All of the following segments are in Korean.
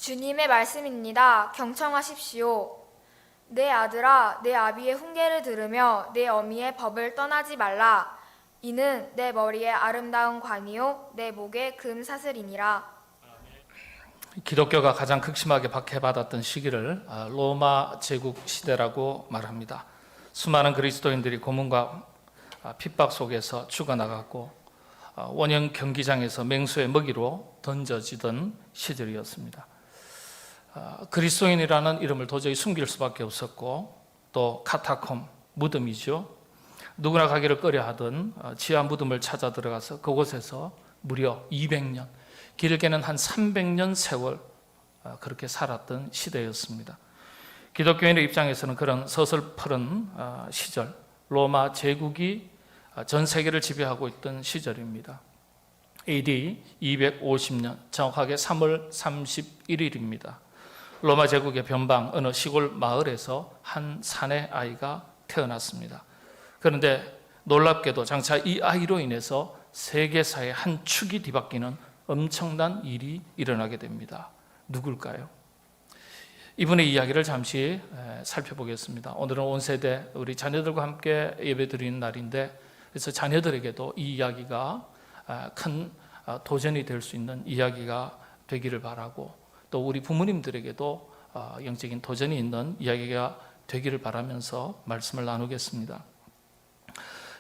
주님의 말씀입니다. 경청하십시오. 내 아들아, 내 아비의 훈계를 들으며 내 어미의 법을 떠나지 말라. 이는 내 머리에 아름다운 관이요 내 목에 금 사슬이니라. 기독교가 가장 극심하게 박해받았던 시기를 로마 제국 시대라고 말합니다. 수많은 그리스도인들이 고문과 핍박 속에서 죽어나갔고 원형 경기장에서 맹수의 먹이로 던져지던 시절이었습니다. 그리스도인이라는 이름을 도저히 숨길 수밖에 없었고, 또 카타콤, 무덤이죠. 누구나 가기를 꺼려하던 지하 무덤을 찾아 들어가서 그곳에서 무려 200년, 길게는 한 300년 세월 그렇게 살았던 시대였습니다. 기독교인의 입장에서는 그런 서슬퍼런 시절, 로마 제국이 전 세계를 지배하고 있던 시절입니다. AD 250년, 정확하게 3월 31일입니다. 로마 제국의 변방 어느 시골 마을에서 한 사내 아이가 태어났습니다. 그런데 놀랍게도 장차 이 아이로 인해서 세계사의 한 축이 뒤바뀌는 엄청난 일이 일어나게 됩니다. 누굴까요? 이분의 이야기를 잠시 살펴보겠습니다. 오늘은 온 세대 우리 자녀들과 함께 예배드리는 날인데, 그래서 자녀들에게도 이 이야기가 큰 도전이 될 수 있는 이야기가 되기를 바라고, 또 우리 부모님들에게도 영적인 도전이 있는 이야기가 되기를 바라면서 말씀을 나누겠습니다.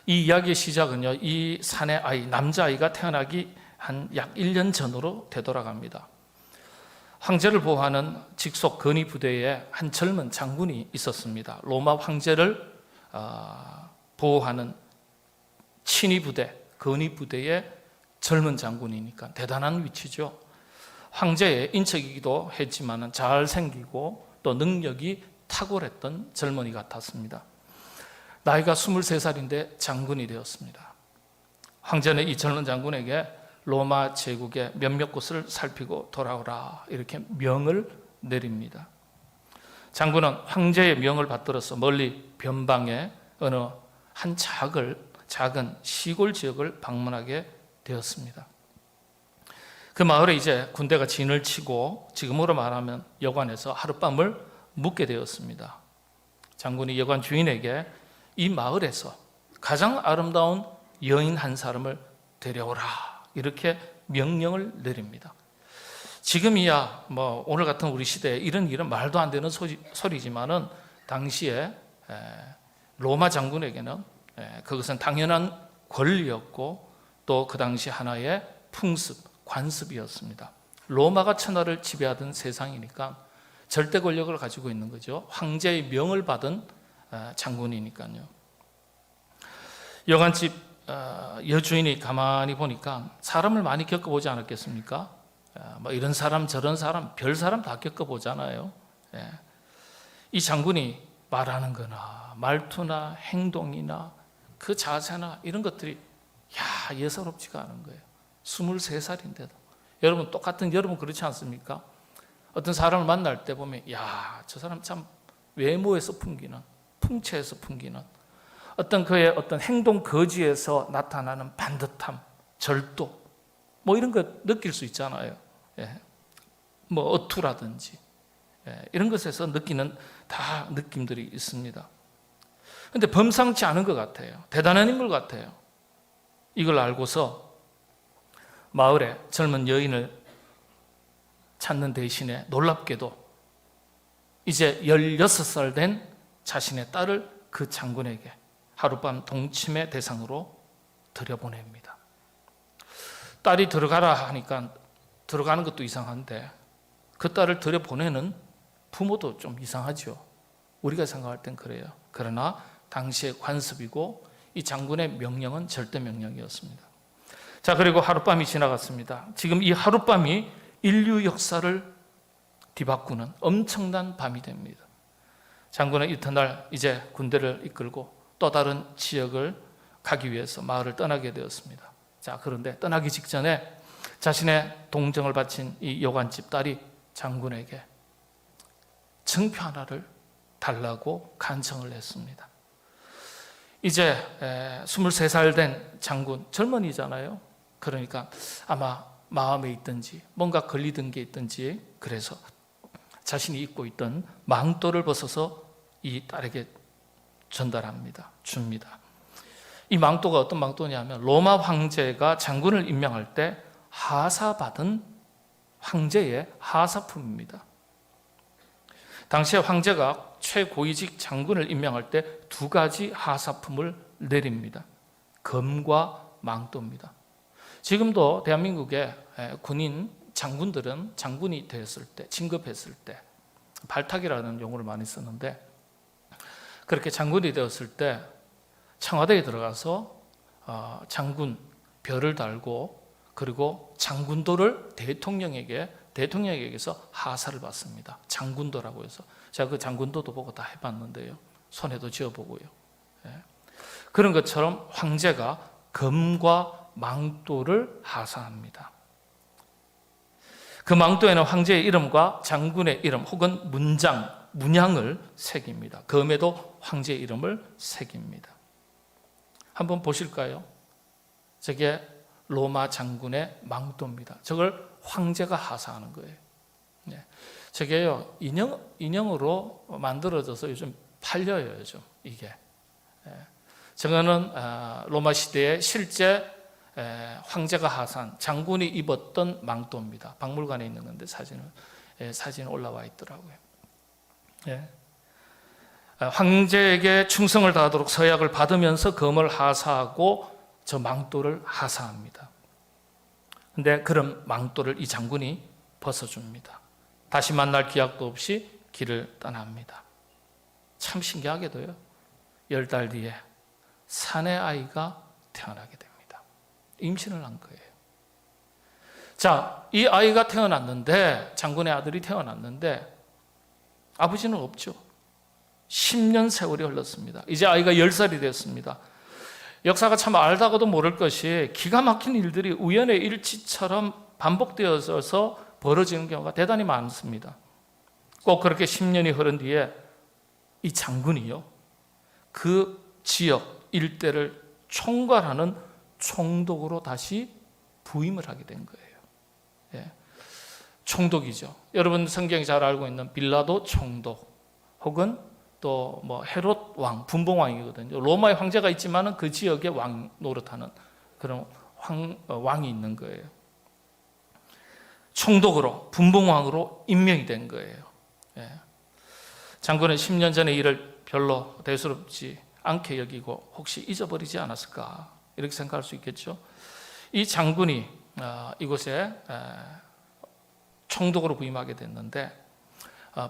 이 이야기의 시작은요, 이 사내 아이, 남자아이가 태어나기 한 약 1년 전으로 되돌아갑니다. 황제를 보호하는 직속 건의 부대에 한 젊은 장군이 있었습니다. 로마 황제를 보호하는 친위 부대, 건의 부대의 젊은 장군이니까 대단한 위치죠. 황제의 인척이기도 했지만 잘생기고 또 능력이 탁월했던 젊은이 같았습니다. 나이가 23살인데 장군이 되었습니다. 황제는 이 젊은 장군에게 로마 제국의 몇몇 곳을 살피고 돌아오라, 이렇게 명을 내립니다. 장군은 황제의 명을 받들어서 멀리 변방의 어느 한 작은 시골 지역을 방문하게 되었습니다. 그 마을에 이제 군대가 진을 치고 지금으로 말하면 여관에서 하룻밤을 묵게 되었습니다. 장군이 여관 주인에게 이 마을에서 가장 아름다운 여인 한 사람을 데려오라, 이렇게 명령을 내립니다. 지금이야 오늘 같은 우리 시대에 이런 일은 말도 안 되는 소리지만은 당시에 로마 장군에게는 그것은 당연한 권리였고, 또 그 당시 하나의 풍습, 관습이었습니다. 로마가 천하를 지배하던 세상이니까 절대 권력을 가지고 있는 거죠. 황제의 명을 받은 장군이니까요. 여관집 여주인이 가만히 보니까 사람을 많이 겪어보지 않았겠습니까? 이런 사람 저런 사람, 별 사람 다 겪어보잖아요. 이 장군이 말하는 거나 말투나 행동이나 그 자세나 이런 것들이 예사롭지가 않은 거예요. 23살인데도. 여러분 여러분 그렇지 않습니까? 어떤 사람을 만날 때 보면 저 사람 참 외모에서 풍기는, 풍채에서 풍기는, 어떤 그의 어떤 행동 거지에서 나타나는 반듯함, 절도, 이런 거 느낄 수 있잖아요. 어투라든지 이런 것에서 느끼는 다 느낌들이 있습니다. 그런데 범상치 않은 것 같아요. 대단한 인물 같아요. 이걸 알고서 마을에 젊은 여인을 찾는 대신에 놀랍게도 이제 16살 된 자신의 딸을 그 장군에게 하룻밤 동침의 대상으로 들여보냅니다. 딸이 들어가라 하니까 들어가는 것도 이상한데 그 딸을 들여보내는 부모도 좀 이상하죠. 우리가 생각할 땐 그래요. 그러나 당시의 관습이고 이 장군의 명령은 절대 명령이었습니다. 자, 그리고 하룻밤이 지나갔습니다. 지금 이 하룻밤이 인류 역사를 뒤바꾸는 엄청난 밤이 됩니다. 장군은 이튿날 이제 군대를 이끌고 또 다른 지역을 가기 위해서 마을을 떠나게 되었습니다. 자, 그런데 떠나기 직전에 자신의 동정을 바친 이 여관집 딸이 장군에게 증표 하나를 달라고 간청을 했습니다. 이제 23살 된 장군, 젊은이잖아요. 그러니까 아마 마음에 있든지 뭔가 걸리던 게 있든지 그래서 자신이 입고 있던 망토를 벗어서 이 딸에게 전달합니다. 줍니다. 이 망토가 어떤 망토냐면 로마 황제가 장군을 임명할 때 하사받은 황제의 하사품입니다. 당시에 황제가 최고위직 장군을 임명할 때 두 가지 하사품을 내립니다. 검과 망토입니다. 지금도 대한민국의 군인 장군들은 장군이 되었을 때, 진급했을 때 발탁이라는 용어를 많이 쓰는데, 그렇게 장군이 되었을 때 청와대에 들어가서 장군 별을 달고, 그리고 장군도를 대통령에게서 하사를 받습니다. 장군도라고 해서 제가 그 장군도도 보고 다 해봤는데요, 손에도 쥐어보고요. 그런 것처럼 황제가 검과 망토를 하사합니다. 그 망토에는 황제의 이름과 장군의 이름 혹은 문양을 새깁니다. 검에도 황제의 이름을 새깁니다. 한번 보실까요? 저게 로마 장군의 망토입니다. 저걸 황제가 하사하는 거예요. 저게요, 인형으로 만들어져서 요즘 팔려요, 요즘 이게. 저거는 로마 시대에 실제 황제가 하사한 장군이 입었던 망토입니다. 박물관에 있는 건데 사진 올라와 있더라고요. 황제에게 충성을 다하도록 서약을 받으면서 검을 하사하고 저 망토를 하사합니다. 근데 그런 망토를 이 장군이 벗어줍니다. 다시 만날 기약도 없이 길을 떠납니다. 참 신기하게도요, 10달 뒤에 사내 아이가 태어나게 됩니다. 임신을 한 거예요. 자, 이 아이가 태어났는데, 장군의 아들이 태어났는데 아버지는 없죠. 10년 세월이 흘렀습니다. 이제 아이가 10살이 됐습니다. 역사가 참 알다가도 모를 것이 기가 막힌 일들이 우연의 일치처럼 반복되어서 벌어지는 경우가 대단히 많습니다. 꼭 그렇게 10년이 흐른 뒤에 이 장군이요, 그 지역 일대를 총괄하는 총독으로 다시 부임을 하게 된 거예요. 총독이죠. 여러분 성경이 잘 알고 있는 빌라도 총독, 혹은 또 헤롯 왕, 분봉 왕이거든요. 로마의 황제가 있지만은 그 지역에 왕 노릇하는 그런 왕이 있는 거예요. 총독으로, 분봉 왕으로 임명이 된 거예요. 장군은 10년 전의 일을 별로 대수롭지 않게 여기고 혹시 잊어버리지 않았을까, 이렇게 생각할 수 있겠죠. 이 장군이 이곳에 총독으로 부임하게 됐는데,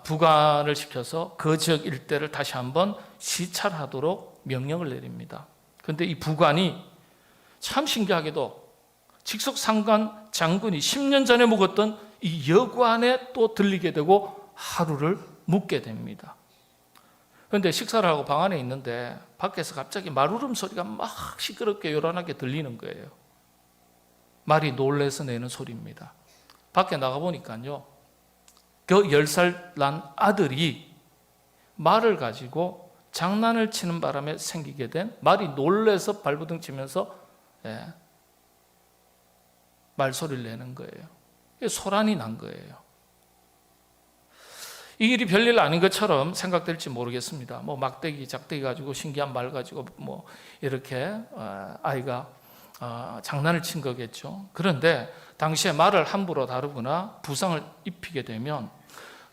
부관을 시켜서 그 지역 일대를 다시 한번 시찰하도록 명령을 내립니다. 그런데 이 부관이 참 신기하게도 직속상관 장군이 10년 전에 묵었던 이 여관에 또 들리게 되고 하루를 묵게 됩니다. 그런데 식사를 하고 방 안에 있는데 밖에서 갑자기 말 울음소리가 막 시끄럽게 요란하게 들리는 거예요. 말이 놀래서 내는 소리입니다. 밖에 나가보니까요, 그 10살 난 아들이 말을 가지고 장난을 치는 바람에 생기게 된, 말이 놀래서 발버둥 치면서 말소리를 내는 거예요. 소란이 난 거예요. 이 일이 별일 아닌 것처럼 생각될지 모르겠습니다. 막대기, 작대기 가지고 신기한 말 가지고 이렇게 아이가 장난을 친 거겠죠. 그런데 당시에 말을 함부로 다루거나 부상을 입히게 되면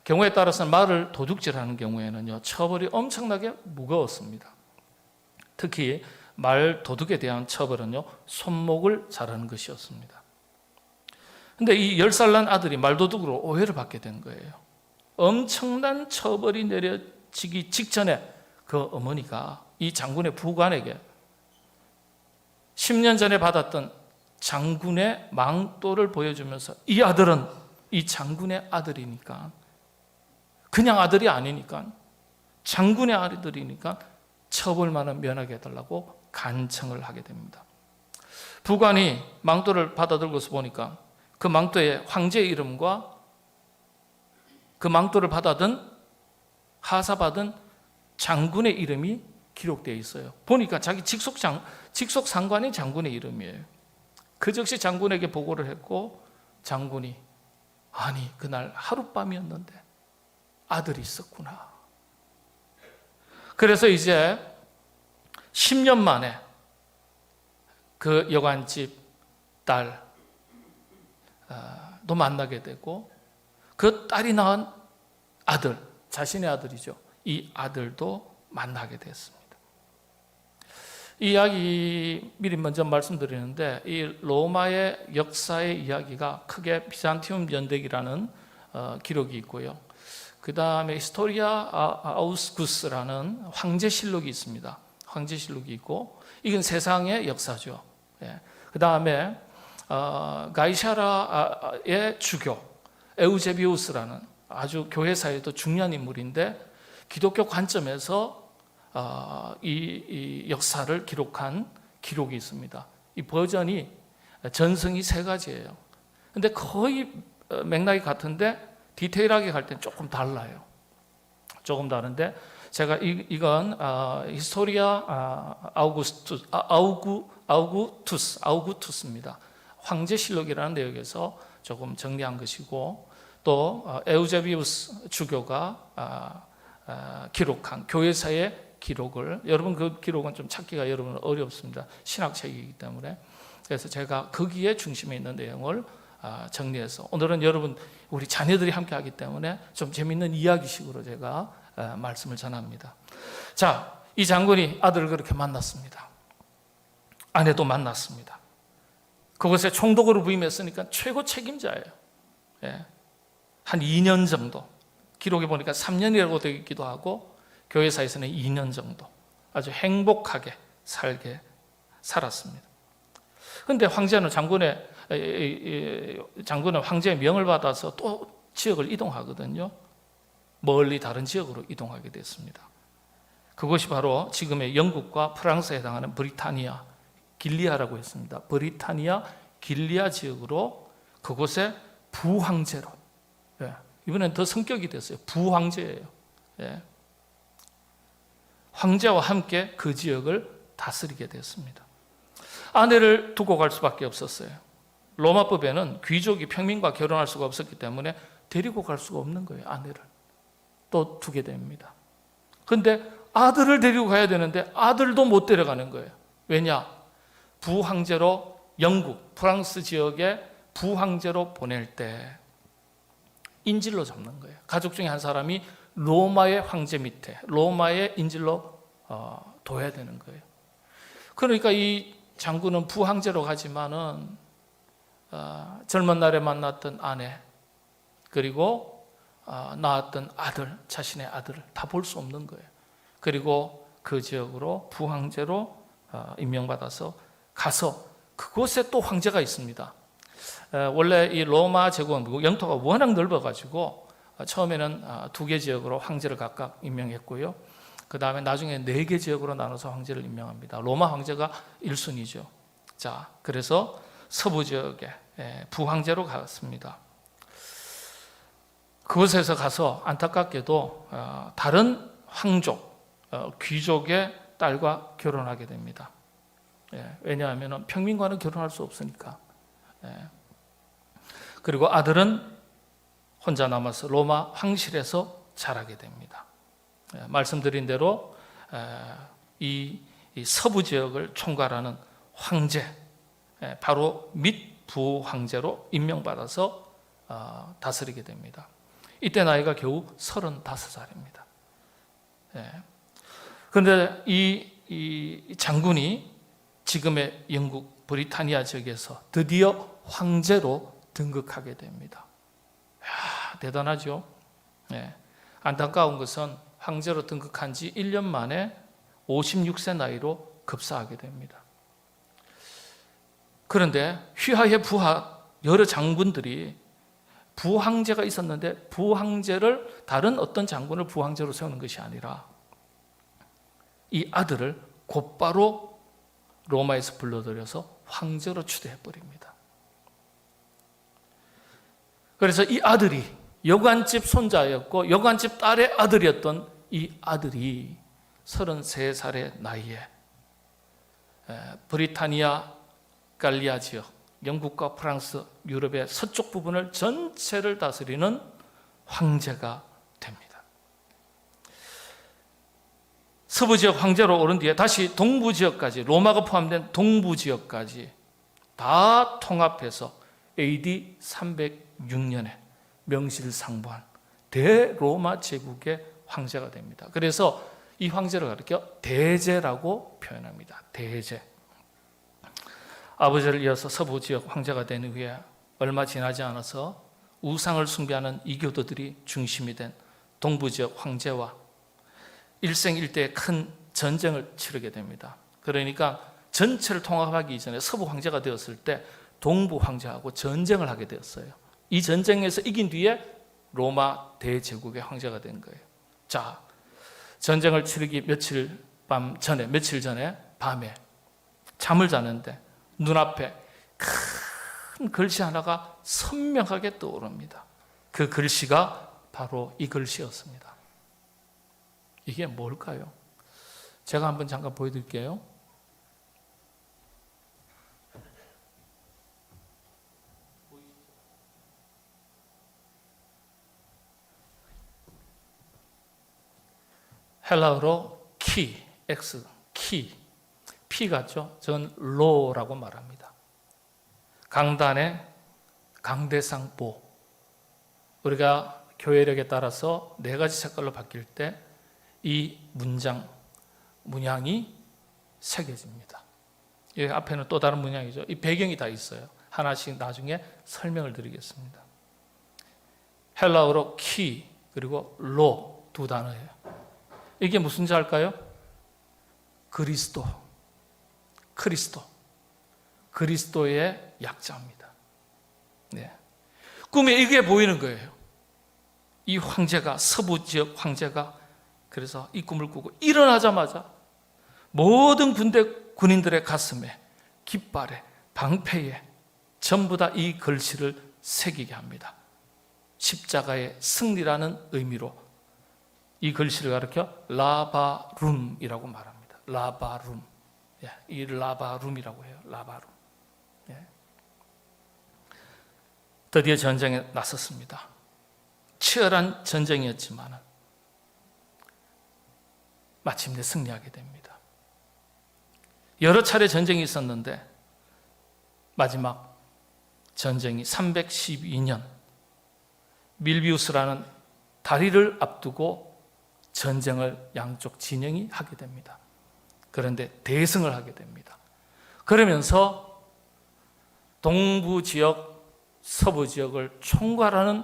경우에 따라서는 말을 도둑질하는 경우에는요, 처벌이 엄청나게 무거웠습니다. 특히 말 도둑에 대한 처벌은요, 손목을 자르는 것이었습니다. 근데 이 10살 난 아들이 말도둑으로 오해를 받게 된 거예요. 엄청난 처벌이 내려지기 직전에 그 어머니가 이 장군의 부관에게 10년 전에 받았던 장군의 망토를 보여주면서, 이 아들은 이 장군의 아들이니까, 그냥 아들이 아니니까 장군의 아들이니까 처벌만은 면하게 해달라고 간청을 하게 됩니다. 부관이 망토를 받아들고서 보니까 그 망토에 황제의 이름과 그 망토를 하사받은 장군의 이름이 기록되어 있어요. 보니까 자기 직속 상관이 장군의 이름이에요. 그 즉시 장군에게 보고를 했고, 장군이 아니 그날 하룻밤이었는데 아들이 있었구나. 그래서 이제 10년 만에 그 여관집 딸도 만나게 되고 그 딸이 낳은 아들, 자신의 아들이죠. 이 아들도 만나게 됐습니다. 이 이야기 미리 먼저 말씀드리는데 이 로마의 역사의 이야기가 크게 비잔티움 연대기라는 기록이 있고요. 그 다음에 히스토리아 아우스쿠스라는 황제실록이 있습니다. 황제실록이 있고 이건 세상의 역사죠. 그 다음에 가이샤라의 주교 에우제비우스라는 아주 교회사에도 중요한 인물인데 기독교 관점에서 이 역사를 기록한 기록이 있습니다. 이 버전이 전승이 3가지예요. 근데 거의 맥락이 같은데 디테일하게 갈 때는 조금 달라요. 조금 다른데 제가 이건 히스토리아 아우구투스입니다. 황제실록이라는 내용에서 조금 정리한 것이고 또 에우제비우스 주교가 기록한 교회사의 기록을 여러분 그 기록은 좀 찾기가 여러분 어렵습니다. 신학책이기 때문에 그래서 제가 거기에 중심에 있는 내용을 정리해서 오늘은 여러분 우리 자녀들이 함께 하기 때문에 좀 재미있는 이야기식으로 제가 말씀을 전합니다. 자, 이 장군이 아들을 그렇게 만났습니다. 아내도 만났습니다. 그것에 총독으로 부임했으니까 최고 책임자예요. 한 2년 정도, 기록에 보니까 3년이라고 되어 있기도 하고 교회사에서는 2년 정도 아주 행복하게 살았습니다. 그런데 황제는 장군은 황제의 명을 받아서 또 지역을 이동하거든요. 멀리 다른 지역으로 이동하게 됐습니다. 그것이 바로 지금의 영국과 프랑스에 해당하는 브리타니아 길리아라고 했습니다. 브리타니아 길리아 지역으로 그곳에 부황제로 이번엔 더 성격이 됐어요. 부황제예요. 황제와 함께 그 지역을 다스리게 됐습니다. 아내를 두고 갈 수밖에 없었어요. 로마법에는 귀족이 평민과 결혼할 수가 없었기 때문에 데리고 갈 수가 없는 거예요. 아내를 또 두게 됩니다. 그런데 아들을 데리고 가야 되는데 아들도 못 데려가는 거예요. 왜냐? 부황제로 영국, 프랑스 지역에 부황제로 보낼 때 인질로 잡는 거예요. 가족 중에 한 사람이 로마의 황제 밑에 로마의 인질로 둬야 되는 거예요. 그러니까 이 장군은 부황제로 가지만은 젊은 날에 만났던 아내 그리고 낳았던 아들, 자신의 아들을 다 볼 수 없는 거예요. 그리고 그 지역으로 부황제로 임명받아서 가서 그곳에 또 황제가 있습니다. 원래 이 로마 제국 영토가 워낙 넓어가지고 처음에는 2개 지역으로 황제를 각각 임명했고요. 그 다음에 나중에 4개 지역으로 나눠서 황제를 임명합니다. 로마 황제가 1순위죠. 자, 그래서 서부 지역에 부황제로 갔습니다. 그곳에서 가서 안타깝게도 다른 황족, 귀족의 딸과 결혼하게 됩니다. 왜냐하면 평민과는 결혼할 수 없으니까. 그리고 아들은 혼자 남아서 로마 황실에서 자라게 됩니다. 말씀드린 대로 이 서부 지역을 총괄하는 황제, 바로 밑부 황제로 임명받아서 다스리게 됩니다. 이때 나이가 겨우 35살입니다. 그런데 이 장군이 지금의 영국 브리타니아 지역에서 드디어 황제로 등극하게 됩니다. 이야, 대단하죠. 안타까운 것은 황제로 등극한 지 1년 만에 56세 나이로 급사하게 됩니다. 그런데 휘하의 부하 여러 장군들이 부황제가 있었는데 부황제를 다른 어떤 장군을 부황제로 세우는 것이 아니라 이 아들을 곧바로 로마에서 불러들여서 황제로 추대해버립니다. 그래서 이 아들이 여관집 손자였고 여관집 딸의 아들이었던 이 아들이 33살의 나이에 브리타니아 갈리아 지역, 영국과 프랑스, 유럽의 서쪽 부분을 전체를 다스리는 황제가 됩니다. 서부 지역 황제로 오른 뒤에 다시 동부 지역까지, 로마가 포함된 동부 지역까지 다 통합해서 AD 306년에 명실상부한 대로마 제국의 황제가 됩니다. 그래서 이 황제를 가리켜 대제라고 표현합니다. 대제. 아버지를 이어서 서부 지역 황제가 된 후에 얼마 지나지 않아서 우상을 숭배하는 이교도들이 중심이 된 동부 지역 황제와 일생일대의 큰 전쟁을 치르게 됩니다. 그러니까 전체를 통합하기 이전에 서부 황제가 되었을 때 동부 황제하고 전쟁을 하게 되었어요. 이 전쟁에서 이긴 뒤에 로마 대제국의 황제가 된 거예요. 자, 전쟁을 치르기 며칠 전에 밤에 잠을 자는데 눈앞에 큰 글씨 하나가 선명하게 떠오릅니다. 그 글씨가 바로 이 글씨였습니다. 이게 뭘까요? 제가 한번 잠깐 보여드릴게요. 헬라어로 키, X, 키, P 같죠? 저는 로라고 말합니다. 강단의 강대상보. 우리가 교회력에 따라서 4가지 색깔로 바뀔 때 이 문양이 새겨집니다. 여기 앞에는 또 다른 문양이죠. 이 배경이 다 있어요. 하나씩 나중에 설명을 드리겠습니다. 헬라어로 키 그리고 로 두 단어예요. 이게 무슨 자일까요? 그리스도의 약자입니다. 네. 꿈에 이게 보이는 거예요. 이 황제가, 서부 지역 황제가 그래서 이 꿈을 꾸고 일어나자마자 모든 군인들의 가슴에, 깃발에, 방패에 전부 다 이 글씨를 새기게 합니다. 십자가의 승리라는 의미로 이 글씨를 가리켜 라바룸이라고 말합니다. 라바룸. 이 라바룸이라고 해요. 라바룸. 드디어 전쟁에 나섰습니다. 치열한 전쟁이었지만 마침내 승리하게 됩니다. 여러 차례 전쟁이 있었는데 마지막 전쟁이 312년 밀비우스라는 다리를 앞두고 전쟁을 양쪽 진영이 하게 됩니다. 그런데 대승을 하게 됩니다. 그러면서 동부 지역, 서부 지역을 총괄하는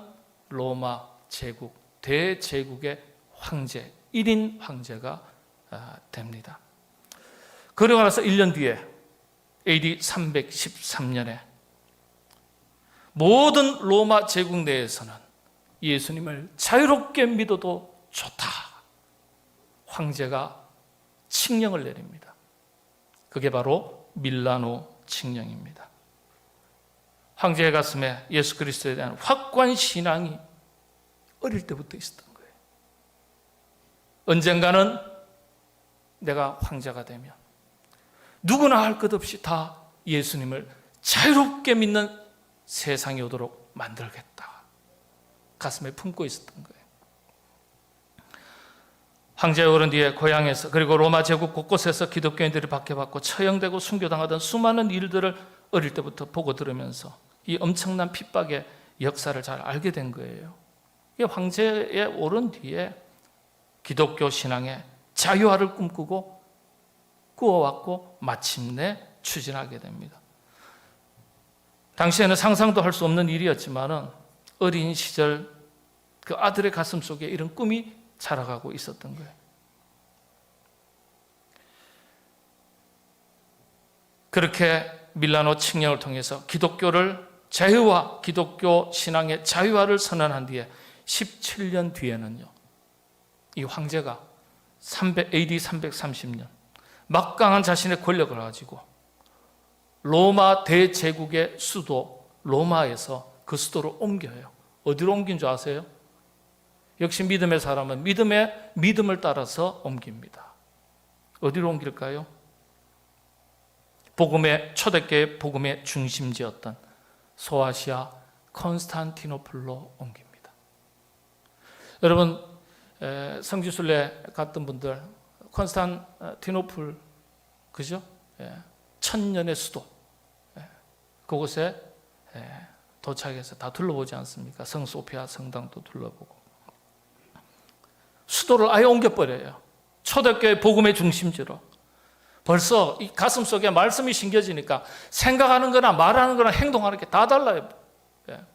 로마 제국, 대제국의 황제, 1인 황제가 됩니다. 그러고 나서 1년 뒤에 AD 313년에 모든 로마 제국 내에서는 예수님을 자유롭게 믿어도 좋다. 황제가 칙령을 내립니다. 그게 바로 밀라노 칙령입니다. 황제의 가슴에 예수 그리스도에 대한 확고한 신앙이 어릴 때부터 있었던 거예요. 언젠가는 내가 황제가 되면 누구나 할 것 없이 다 예수님을 자유롭게 믿는 세상이 오도록 만들겠다. 가슴에 품고 있었던 거예요. 황제에 오른 뒤에 고향에서 그리고 로마 제국 곳곳에서 기독교인들이 박해받고 처형되고 순교당하던 수많은 일들을 어릴 때부터 보고 들으면서 이 엄청난 핍박의 역사를 잘 알게 된 거예요. 이 황제에 오른 뒤에 기독교 신앙의 자유화를 꿈꾸고 꾸어왔고 마침내 추진하게 됩니다. 당시에는 상상도 할 수 없는 일이었지만 어린 시절 그 아들의 가슴 속에 이런 꿈이 자라가고 있었던 거예요. 그렇게 밀라노 칙령을 통해서 기독교를 자유화, 기독교 신앙의 자유화를 선언한 뒤에 17년 뒤에는요, 이 황제가 AD 330년 막강한 자신의 권력을 가지고 로마 대제국의 수도 로마에서 그 수도를 옮겨요. 어디로 옮긴 줄 아세요? 역시 믿음의 사람은 믿음을 따라서 옮깁니다. 어디로 옮길까요? 초대교회 복음의 중심지였던 소아시아 콘스탄티노플로 옮깁니다. 여러분 성지순례 갔던 분들 콘스탄티노플, 그죠? 예. 천년의 수도. 예. 그곳에 도착해서 다 둘러보지 않습니까? 성소피아 성당도 둘러보고. 수도를 아예 옮겨버려요. 초대교회 복음의 중심지로. 벌써 이 가슴 속에 말씀이 심겨지니까 생각하는 거나 말하는 거나 행동하는 게 다 달라요. 예.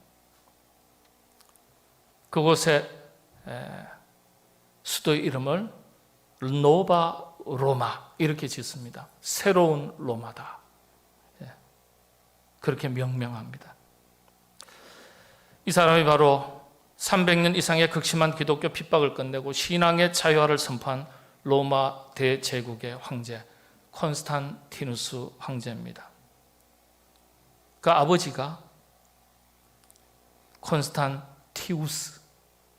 그곳에 수도의 이름을 노바 로마 이렇게 짓습니다. 새로운 로마다. 그렇게 명명합니다. 이 사람이 바로 300년 이상의 극심한 기독교 핍박을 끝내고 신앙의 자유화를 선포한 로마 대제국의 황제 콘스탄티누스 황제입니다. 그 아버지가 콘스탄티우스,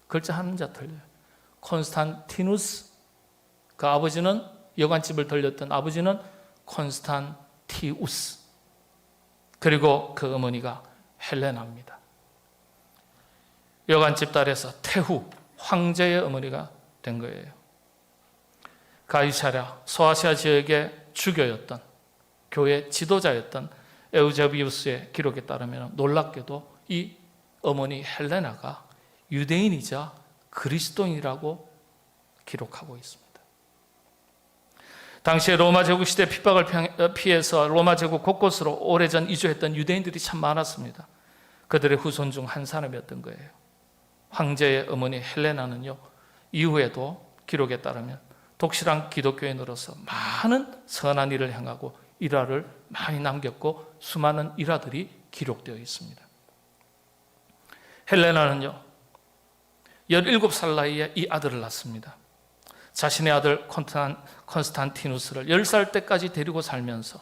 글자 한자 틀려요. 콘스탄티누스. 그 아버지는 여관집을 돌렸던 아버지는 콘스탄티우스. 그리고 그 어머니가 헬레나입니다. 여관집 딸에서 태후 황제의 어머니가 된 거예요. 가이사랴 소아시아 지역의 주교였던 교회 지도자였던 에우제비우스의 기록에 따르면 놀랍게도 이 어머니 헬레나가 유대인이자 그리스도인이라고 기록하고 있습니다. 당시에 로마 제국 시대 핍박을 피해서 로마 제국 곳곳으로 오래전 이주했던 유대인들이 참 많았습니다. 그들의 후손 중 한 사람이었던 거예요. 황제의 어머니 헬레나는요, 이후에도 기록에 따르면 독실한 기독교인으로서 많은 선한 일을 행하고 일화를 많이 남겼고 수많은 일화들이 기록되어 있습니다. 헬레나는요 17살 나이에 이 아들을 낳습니다. 자신의 아들 콘스탄티누스를 10살 때까지 데리고 살면서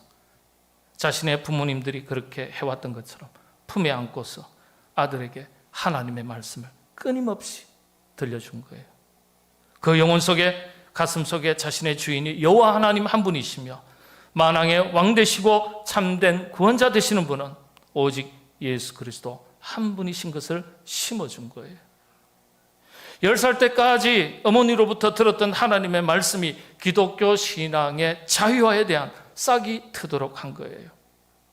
자신의 부모님들이 그렇게 해왔던 것처럼 품에 안고서 아들에게 하나님의 말씀을 끊임없이 들려준 거예요. 그 영혼 속에 가슴 속에 자신의 주인이 여호와 하나님 한 분이시며 만왕의 왕 되시고 참된 구원자 되시는 분은 오직 예수 그리스도 한 분이신 것을 심어준 거예요. 10살 때까지 어머니로부터 들었던 하나님의 말씀이 기독교 신앙의 자유화에 대한 싹이 트도록 한 거예요.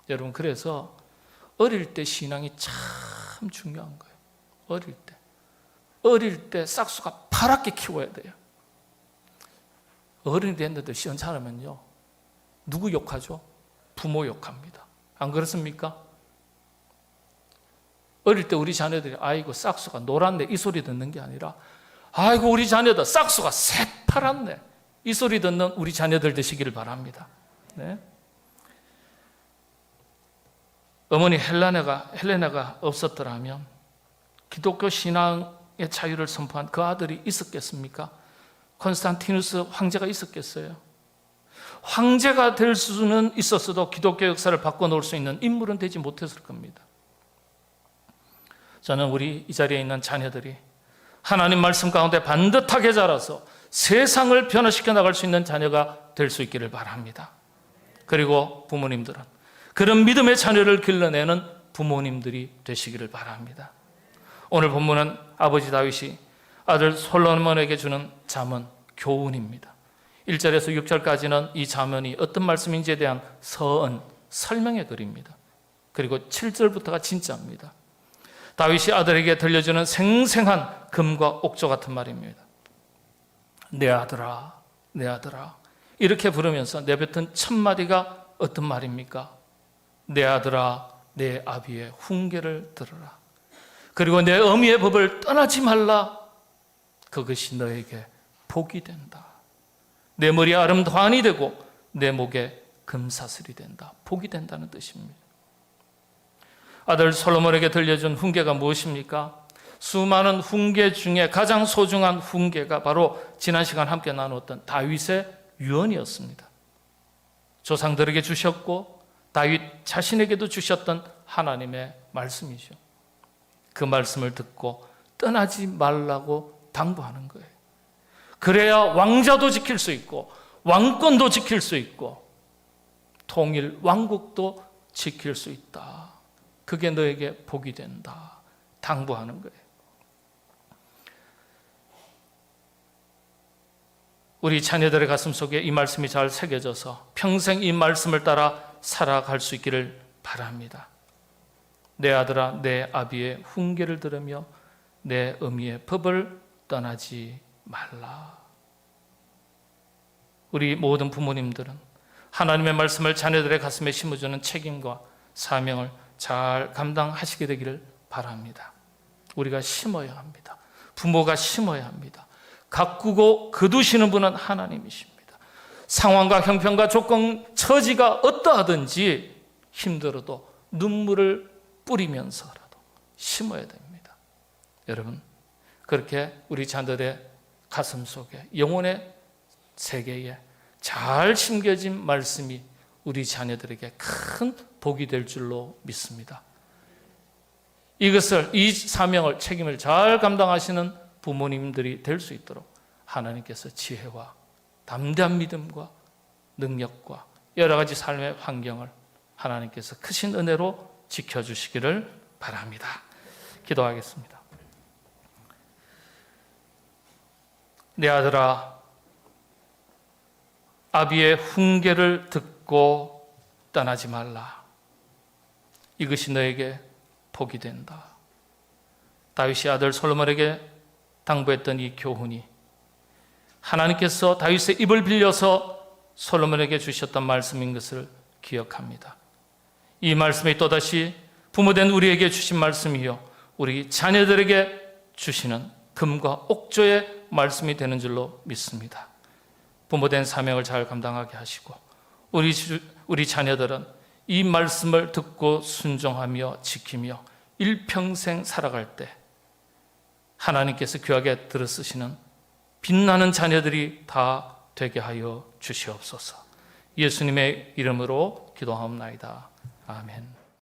여러분, 그래서 어릴 때 신앙이 참 중요한 거예요. 어릴 때 싹수가 파랗게 키워야 돼요. 어른이 됐는데 시원찮으면요, 누구 욕하죠? 부모 욕합니다. 안 그렇습니까? 어릴 때 우리 자녀들이 아이고 싹수가 노랗네 이 소리 듣는 게 아니라 아이고 우리 자녀들 싹수가 새파랗네 이 소리 듣는 우리 자녀들 되시기를 바랍니다. 네? 어머니 헬레나가 없었더라면 기독교 신앙의 자유를 선포한 그 아들이 있었겠습니까? 콘스탄티누스 황제가 있었겠어요? 황제가 될 수는 있었어도 기독교 역사를 바꿔놓을 수 있는 인물은 되지 못했을 겁니다. 저는 우리 이 자리에 있는 자녀들이 하나님 말씀 가운데 반듯하게 자라서 세상을 변화시켜 나갈 수 있는 자녀가 될 수 있기를 바랍니다. 그리고 부모님들은 그런 믿음의 자녀를 길러내는 부모님들이 되시기를 바랍니다. 오늘 본문은 아버지 다윗이 아들 솔로몬에게 주는 잠언 교훈입니다. 1절에서 6절까지는 이 잠언이 어떤 말씀인지에 대한 서언, 설명의 글입니다. 그리고 7절부터가 진짜입니다. 다윗이 아들에게 들려주는 생생한 금과 옥조 같은 말입니다. 내 아들아, 내 아들아. 이렇게 부르면서 내뱉은 첫 마디가 어떤 말입니까? 내 아들아, 내 아비의 훈계를 들으라. 그리고 내 어미의 법을 떠나지 말라. 그것이 너에게 복이 된다. 내 머리에 아름다환이 되고 내 목에 금사슬이 된다. 복이 된다는 뜻입니다. 아들 솔로몬에게 들려준 훈계가 무엇입니까? 수많은 훈계 중에 가장 소중한 훈계가 바로 지난 시간 함께 나누었던 다윗의 유언이었습니다. 조상들에게 주셨고 다윗 자신에게도 주셨던 하나님의 말씀이죠. 그 말씀을 듣고 떠나지 말라고 당부하는 거예요. 그래야 왕자도 지킬 수 있고 왕권도 지킬 수 있고 통일 왕국도 지킬 수 있다. 그게 너에게 복이 된다. 당부하는 거예요. 우리 자녀들의 가슴 속에 이 말씀이 잘 새겨져서 평생 이 말씀을 따라 살아갈 수 있기를 바랍니다. 내 아들아 내 아비의 훈계를 들으며 내 어미의 법을 떠나지 말라. 우리 모든 부모님들은 하나님의 말씀을 자녀들의 가슴에 심어주는 책임과 사명을 잘 감당하시게 되기를 바랍니다. 우리가 심어야 합니다. 부모가 심어야 합니다. 가꾸고 거두시는 분은 하나님이십니다. 상황과 형편과 조건, 처지가 어떠하든지 힘들어도 눈물을 뿌리면서라도 심어야 됩니다. 여러분, 그렇게 우리 자녀들의 가슴 속에, 영혼의 세계에 잘 심겨진 말씀이 우리 자녀들에게 큰 복이 될 줄로 믿습니다. 이것을, 이 사명을, 책임을 잘 감당하시는 부모님들이 될 수 있도록 하나님께서 지혜와 담대한 믿음과 능력과 여러 가지 삶의 환경을 하나님께서 크신 은혜로 지켜주시기를 바랍니다. 기도하겠습니다. 내 아들아, 아비의 훈계를 듣고 떠나지 말라. 이것이 너에게 복이 된다. 다윗이 아들 솔로몬에게 당부했던 이 교훈이 하나님께서 다윗의 입을 빌려서 솔로몬에게 주셨던 말씀인 것을 기억합니다. 이 말씀이 또다시 부모된 우리에게 주신 말씀이요, 우리 자녀들에게 주시는 금과 옥조의 말씀이 되는 줄로 믿습니다. 부모된 사명을 잘 감당하게 하시고 우리 자녀들은 이 말씀을 듣고 순종하며 지키며 일평생 살아갈 때 하나님께서 귀하게 들어쓰시는 빛나는 자녀들이 다 되게 하여 주시옵소서. 예수님의 이름으로 기도하옵나이다. 아멘.